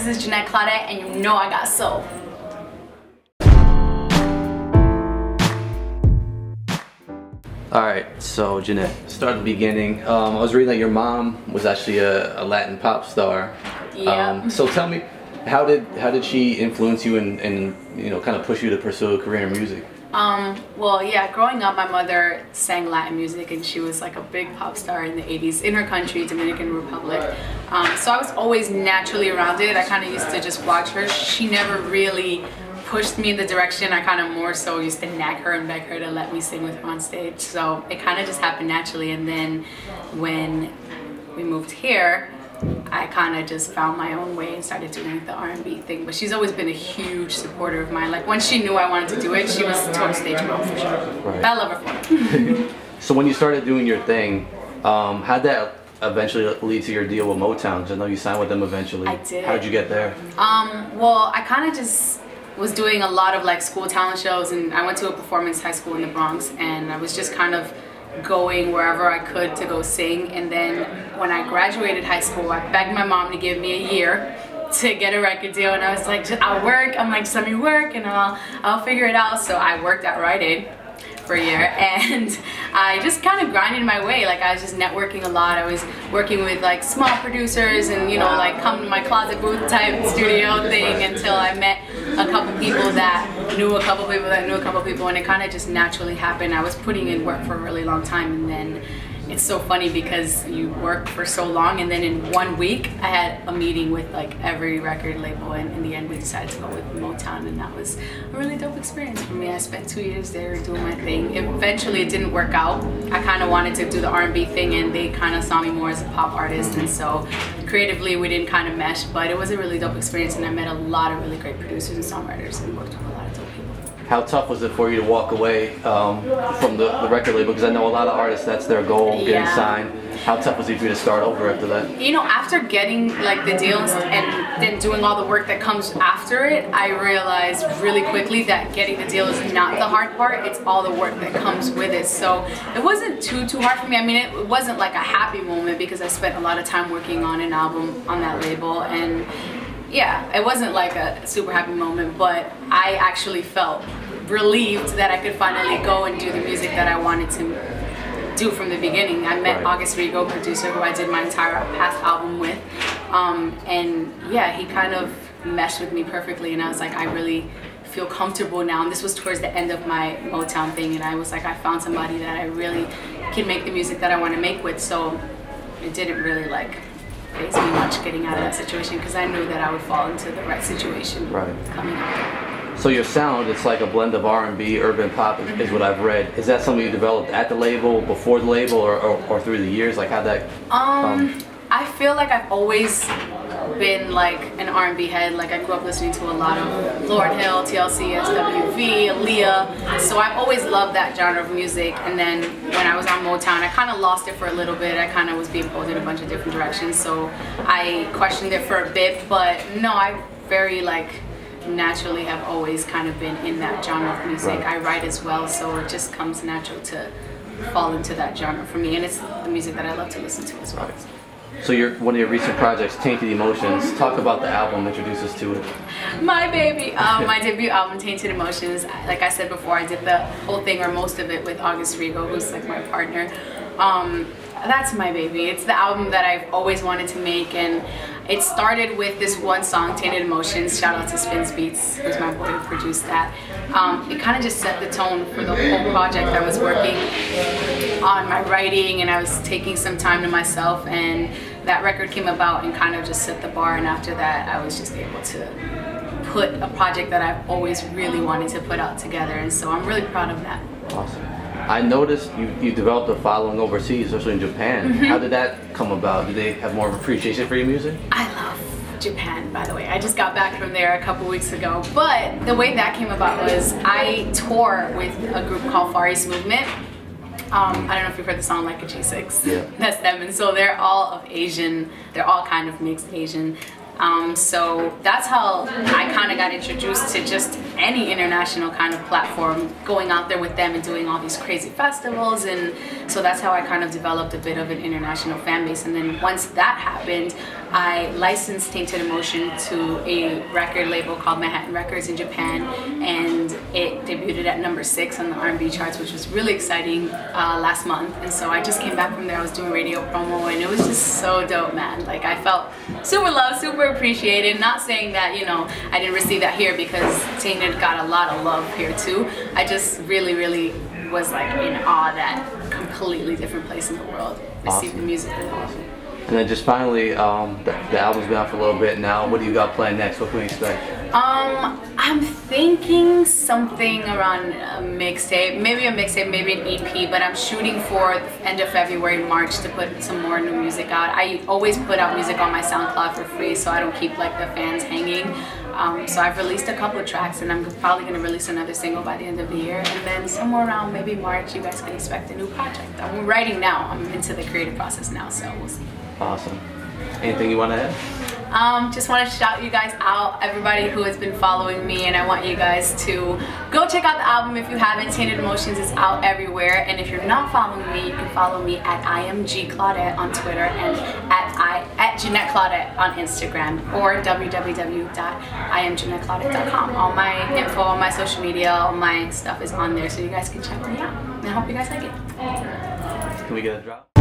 this is Ginette Claudette, and you know I got soul. Alright, so Ginette, start at the beginning. I was reading that your mom was actually a Latin pop star. Yeah. So tell me, how did she influence you and you know, kind of push you to pursue a career in music? Well, yeah, growing up, my mother sang Latin music, and she was like a big pop star in the 80s in her country, Dominican Republic. So I was always naturally around it. I kind of used to just watch her. She never really pushed me in the direction. I kind of more so used to nag her and beg her to let me sing with her on stage. So it kind of just happened naturally. And then when we moved here, I kind of just found my own way and started doing the R&B thing. But she's always been a huge supporter of mine. Like, once she knew I wanted to do it, she was a total stage mom for sure. Right. But I love her for it. So when you started doing your thing, how'd that eventually lead to your deal with Motown? Because I know you signed with them eventually. I did. How'd you get there? Well, I kind of just was doing a lot of like school talent shows, and I went to a performance high school in the Bronx, and I was just kind of going wherever I could to go sing. And then when I graduated high school, I begged my mom to give me a year to get a record deal, and I was like, I'll work. I'm like, just let me work and I'll figure it out. So I worked at Rite Aid for a year, and I just kind of grinded my way. Like, I was just networking a lot. I was working with like small producers and, you know, like come to my closet booth type studio thing, until I met a couple people that knew a couple people that knew a couple people, and it kind of just naturally happened. I was putting in work for a really long time, and then it's so funny because you work for so long, and then in 1 week I had a meeting with like every record label, and in the end we decided to go with Motown, and that was a really dope experience for me. I spent 2 years there doing my thing. Eventually it didn't work out. I kind of wanted to do the R&B thing, and they kind of saw me more as a pop artist, and so creatively we didn't kind of mesh, but it was a really dope experience, and I met a lot of really great producers and songwriters and worked with a lot of dope people. How tough was it for you to walk away from the record label? Because I know a lot of artists, that's their goal, getting signed. How tough was it for you to start over after that? You know, after getting like the deals and then doing all the work that comes after it, I realized really quickly that getting the deal is not the hard part. It's all the work that comes with it. So it wasn't too hard for me. I mean, it wasn't like a happy moment because I spent a lot of time working on an album on that label, and yeah, it wasn't like a super happy moment, but I actually felt relieved that I could finally go and do the music that I wanted to do from the beginning. I met August Rigo, producer who I did my entire past album with, and yeah, he kind of meshed with me perfectly, and I was like, I really feel comfortable now. And this was towards the end of my Motown thing, and I was like, I found somebody that I really can make the music that I want to make with, so it didn't really like phase me much getting out of that situation, because I knew that I would fall into the right situation coming out. So your sound, it's like a blend of R&B, urban pop is what I've read. Is that something you developed at the label, before the label, or through the years? Like, how'd that I feel like I've always been like an R&B head. Like, I grew up listening to a lot of Lauryn Hill, TLC, SWV, Aaliyah. So I've always loved that genre of music. And then when I was on Motown, I kind of lost it for a little bit. I kind of was being pulled in a bunch of different directions. So I questioned it for a bit. But no, I very like naturally have always kind of been in that genre of music. I write as well, so it just comes natural to fall into that genre for me. And it's the music that I love to listen to as well. So one of your recent projects, Tainted Emotions, talk about the album, introduce us to it. My baby, my debut album, Tainted Emotions. Like I said before, I did the whole thing, or most of it, with August Rigo, who's like my partner. That's my baby. It's the album that I've always wanted to make, and it started with this one song, Tainted Emotions. Shout out to Spins Beats, who's my boy who produced that. It kind of just set the tone for the whole project. I was working on my writing, and I was taking some time to myself, and that record came about and kind of just set the bar, and after that I was just able to put a project that I've always really wanted to put out together, and so I'm really proud of that. Awesome. I noticed you developed a following overseas, especially in Japan. How did that come about? Did they have more of appreciation for your music? I love Japan, by the way. I just got back from there a couple weeks ago. But the way that came about was I tour with a group called Far East Movement. I don't know if you've heard the song Like a G6. Yeah. That's them. And so they're all of Asian. They're all kind of mixed Asian. So that's how I kind of got introduced to just any international kind of platform, going out there with them and doing all these crazy festivals and So that's how I kind of developed a bit of an international fan base. And then once that happened, I licensed Tainted Emotion to a record label called Manhattan Records in Japan, and it debuted at #6 on the R&B charts, which was really exciting last month. And so I just came back from there. I was doing radio promo, and it was just so dope, man. Like, I felt super loved, super appreciated. Not saying that, you know, I didn't receive that here, because Tainted got a lot of love here too. I just really was like in awe that completely different place in the world received the music. And then just finally, the album's been out for a little bit now. What do you got planned next? What can we expect? I'm thinking something around a mixtape, maybe an EP, but I'm shooting for the end of February, March to put some more new music out. I always put out music on my SoundCloud for free, so I don't keep like the fans hanging. So I've released a couple of tracks, and I'm probably going to release another single by the end of the year, and then somewhere around maybe March you guys can expect a new project. I'm writing now. I'm into the creative process now, so we'll see. Awesome. Anything you want to add? Just want to shout you guys out, everybody who has been following me, and I want you guys to go check out the album if you haven't. Tainted Emotions is out everywhere, and if you're not following me, you can follow me at @IamGClaudette on Twitter and at Ginette Claudette on Instagram, or www.IamGinetteClaudette.com. All my info, all my social media, all my stuff is on there, so you guys can check me out. And I hope you guys like it. Can we get a drop?